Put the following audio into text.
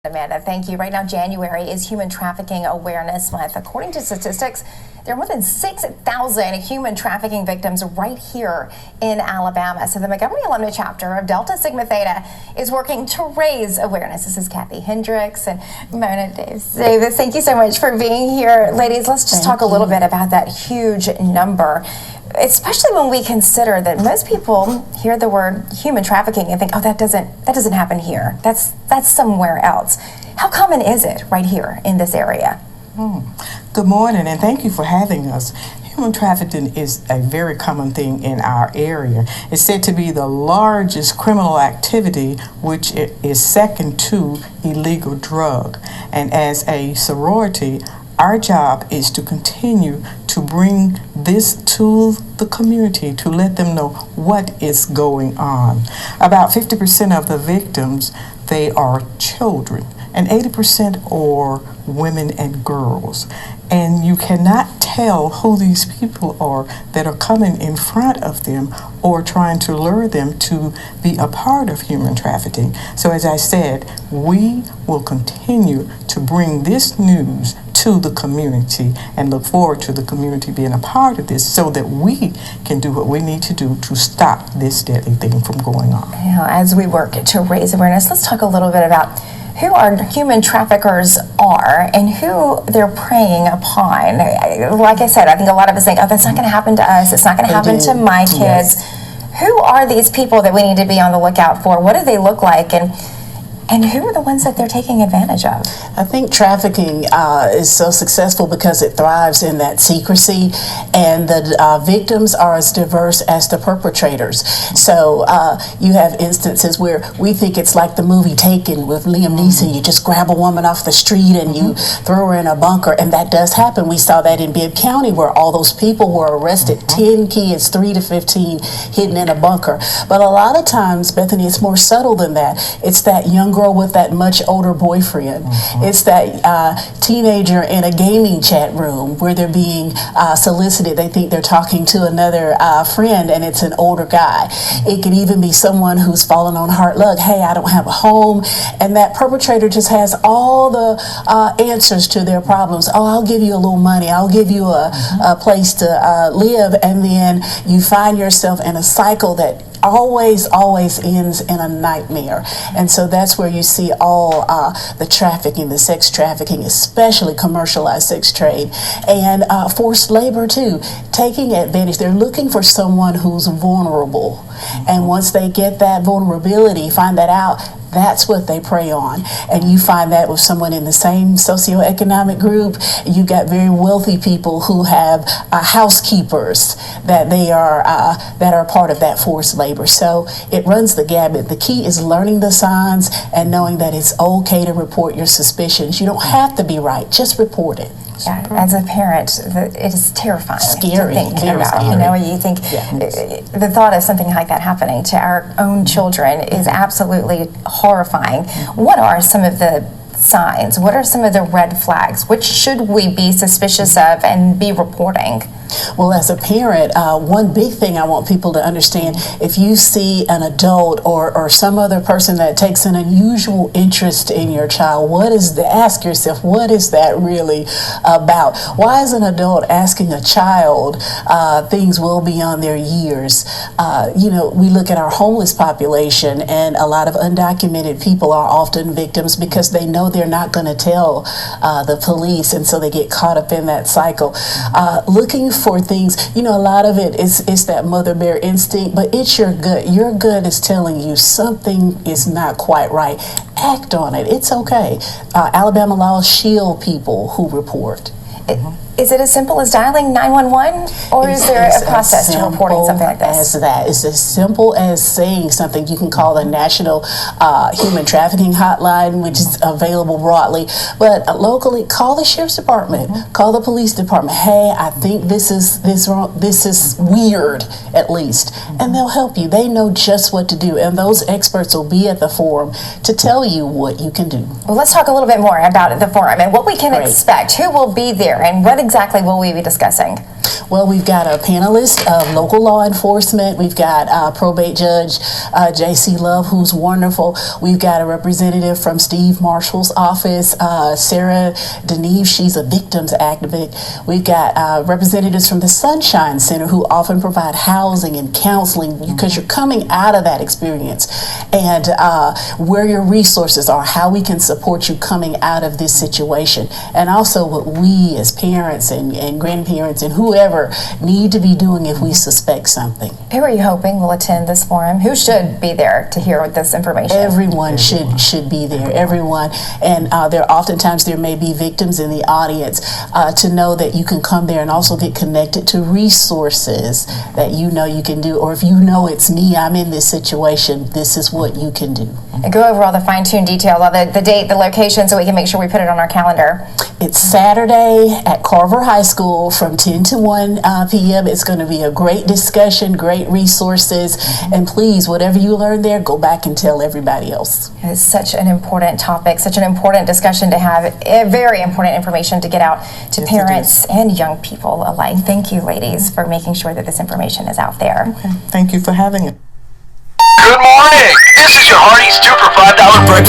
Amanda, thank you. Right now, January is Human Trafficking Awareness Month. According to statistics, there are more than 6,000 human trafficking victims right here in Alabama. So the Montgomery Alumnae chapter of Delta Sigma Theta is working to raise awareness. This is Cathey Hendricks and Mona Davis. Thank you so much for being here. Ladies, let's just talk a little bit about that huge number, especially when we consider that most people hear the word human trafficking and think, oh, that doesn't happen here. That's somewhere else. How common is it right here in this area? Good morning, and thank you for having us. Human trafficking is a very common thing in our area. It's said to be the largest criminal activity, which is second to illegal drug. And as a sorority, our job is to continue to bring this to the community, to let them know what is going on. About 50% of the victims, they are children, and 80% are women and girls. And you cannot tell who these people are that are coming in front of them or trying to lure them to be a part of human trafficking. So as I said, we will continue to bring this news to the community and look forward to the community being a part of this so that we can do what we need to do to stop this deadly thing from going on. As we work to raise awareness, let's talk a little bit about who our human traffickers are and who they're preying upon. Like I said, I think a lot of us think, oh, that's not going to happen to us. It's not going to happen to my kids. Yes. Who are these people that we need to be on the lookout for? What do they look like? And who are the ones that they're taking advantage of? I think trafficking is so successful because it thrives in that secrecy, and the victims are as diverse as the perpetrators. So you have instances where we think it's like the movie Taken with Liam Neeson. You just grab a woman off the street and you throw her in a bunker, and that does happen. We saw that in Bibb County where all those people were arrested, 10 kids, 3 to 15, hidden in a bunker. But a lot of times, Bethany, it's more subtle than that. It's that young girl with that much older boyfriend. It's that teenager in a gaming chat room where they're being solicited. They think they're talking to another friend and it's an older guy. It could even be someone who's fallen on hard luck. Hey, I don't have a home. And that perpetrator just has all the answers to their problems. Oh, I'll give you a little money. I'll give you a place to live. And then you find yourself in a cycle that always ends in a nightmare. And so that's where you see all the trafficking, the sex trafficking, especially commercialized sex trade, and forced labor too, taking advantage. They're looking for someone who's vulnerable. And once they get that vulnerability, find that out, that's what they prey on. And you find that with someone in the same socioeconomic group. You got very wealthy people who have housekeepers that are part of that forced labor. So it runs the gamut. The key is learning the signs and knowing that it's okay to report your suspicions. You don't have to be right, just report it. Yeah, as a parent, it is terrifying scary, to think about. Scary. You know, you think the thought of something like that happening to our own children is absolutely horrifying. What are some of the signs? What are some of the red flags? Which should we be suspicious of and be reporting? Well, as a parent, one big thing I want people to understand, if you see an adult or some other person that takes an unusual interest in your child, ask yourself, what is that really about? Why is an adult asking a child things well beyond their years? We look at our homeless population, and a lot of undocumented people are often victims because they know they're not going to tell the police, and so they get caught up in that cycle. Looking for things, a lot of it is that mother bear instinct, but it's your gut. Your gut is telling you something is not quite right. Act on it. It's okay. Alabama laws shield people who report. Is it as simple as dialing 911, or is there a process to reporting something like this? It's as simple as saying something. You can call the National Human Trafficking Hotline, which is available broadly, but locally, call the Sheriff's Department, call the Police Department. Hey, I think this is weird, at least, and they'll help you. They know just what to do, and those experts will be at the forum to tell you what you can do. Well, let's talk a little bit more about the forum and what we can expect. Who will be there, and what exactly will we be discussing? Well, we've got a panelist of local law enforcement. We've got probate judge J.C. Love, who's wonderful. We've got a representative from Steve Marshall's office, Sarah Deneve. She's a victims advocate. We've got representatives from the Sunshine Center who often provide housing and counseling because you're coming out of that experience, and where your resources are, how we can support you coming out of this situation, and also what we as parents and grandparents and whoever need to be doing if we suspect something. Who are you hoping will attend this forum? Who should be there to hear this information? Everyone should be there. Everyone, and oftentimes there may be victims in the audience. To know that you can come there and also get connected to resources that you know you can do, or if you know it's me, I'm in this situation, this is what you can do. And go over all the fine-tuned details, all the date, the location, so we can make sure we put it on our calendar. It's Saturday at Carver High School from 10 to 1 p.m. It's going to be a great discussion, great resources, and please, whatever you learn there, go back and tell everybody else. It's such an important topic, such an important discussion to have, very important information to get out to parents and young people alike. Thank you, ladies, for making sure that this information is out there. Okay. Thank you for having it. Good morning. This is your Hardee's 2 for $5 breakfast.